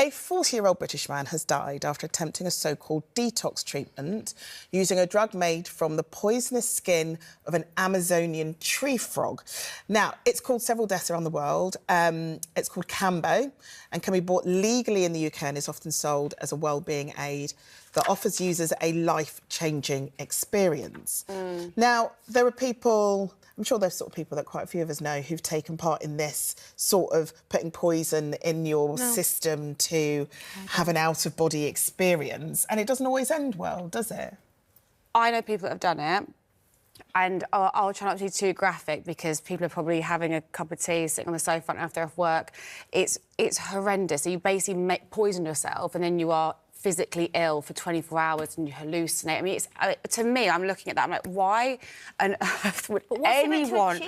A 40-year-old British man has died after attempting a so-called detox treatment using a drug made from the poisonous skin of an Amazonian tree frog. Now, it's caused several deaths around the world. It's called Cambo and can be bought legally in the UK and is often sold as a wellbeing aid that offers users a life-changing experience. Now, there are people... I'm sure there's sort of people that quite a few of us know who've taken part in this sort of putting poison in your system to have an out-of-body experience. And it doesn't always end well, does it? I know people that have done it. And I'll try not to be too graphic because people are probably having a cup of tea, sitting on the sofa after they're off work. It's horrendous. So you basically poison yourself and then you are physically ill for 24 hours and you hallucinate. I mean, to me, I'm looking at that, I'm like, why on earth would anyone...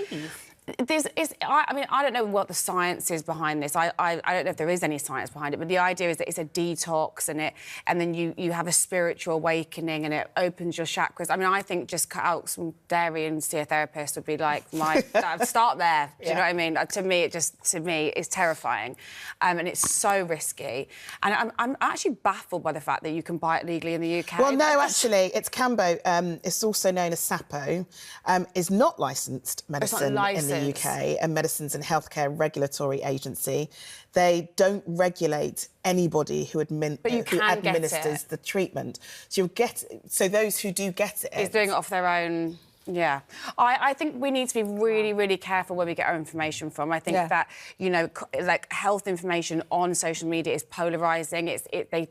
I don't know what the science is behind this. I don't know if there is any science behind it, but the idea is that it's a detox and then you have a spiritual awakening and it opens your chakras. I mean, I think just cut out some dairy and see a therapist would be like start there. Do you know what I mean? To me, it's terrifying, and it's so risky. And I'm actually baffled by the fact that you can buy it legally in the UK. Well, no, actually, it's Cambo. It's also known as Sapo. Is not licensed medicine in the UK, and Medicines and Healthcare Regulatory Agency. They don't regulate anybody who administers the treatment. So those who do get it... Is doing it off their own... Yeah. I think we need to be really, really careful where we get our information from. I think that, you know, like, health information on social media is polarising.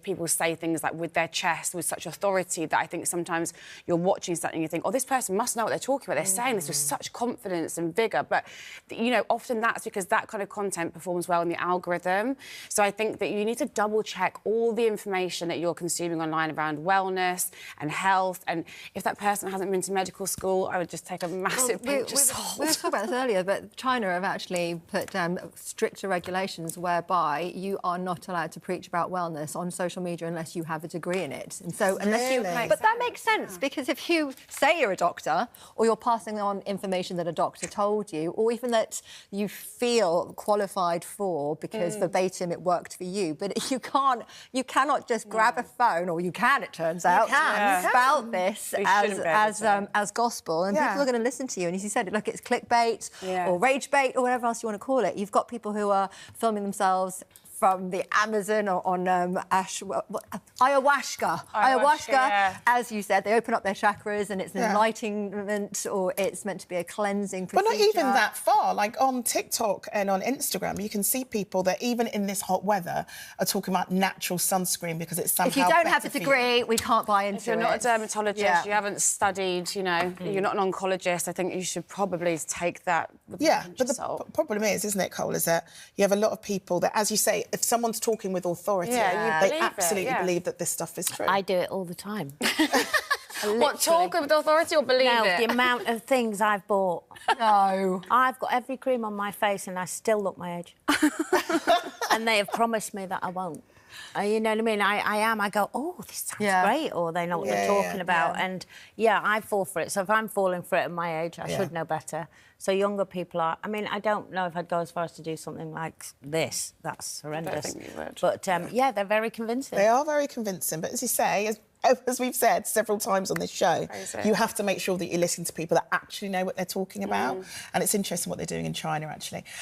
People say things, like, with their chest, with such authority that I think sometimes you're watching something and you think, oh, this person must know what they're talking about. They're saying this with such confidence and vigour. But, you know, often that's because that kind of content performs well in the algorithm. So I think that you need to double-check all the information that you're consuming online around wellness and health. And if that person hasn't been to medical school, I would just take a massive pinch of salt. We were talking about this earlier, but China have actually put stricter regulations whereby you are not allowed to preach about wellness on social media unless you have a degree in it. And so, but that makes sense because if you say you're a doctor, or you're passing on information that a doctor told you, or even that you feel qualified for because verbatim it worked for you, but you cannot just grab a phone, or you can, it turns out, spout this as gospel. And people are going to listen to you. And as you said, look, it's clickbait or rage bait or whatever else you want to call it. You've got people who are filming themselves from the Amazon or on ayahuasca. Ayahuasca, as you said, they open up their chakras and it's an enlightenment, or it's meant to be a cleansing procedure. But not even that far. Like, on TikTok and on Instagram, you can see people that even in this hot weather are talking about natural sunscreen because it's somehow if you don't have a degree, we can't buy into it. If you're not a dermatologist, you haven't studied, you know, you're not an oncologist, I think you should probably take that with a pinch of salt. But the problem is, isn't it, Cole, is that you have a lot of people that, as you say, if someone's talking with authority, they absolutely believe that this stuff is true. I do it all the time. What, talk with authority or believe it? The amount of things I've bought. No. I've got every cream on my face and I still look my age. And they have promised me that I won't. You know what I mean? I am. I go, oh, this sounds great, or they know what they're talking about. And, I fall for it. So if I'm falling for it at my age, I should know better. So younger people are... I mean, I don't know if I'd go as far as to do something like this. That's horrendous. I don't think you would. But, they're very convincing. They are very convincing. But as you say, as we've said several times on this show, you have to make sure that you listen to people that actually know what they're talking about. And it's interesting what they're doing in China, actually.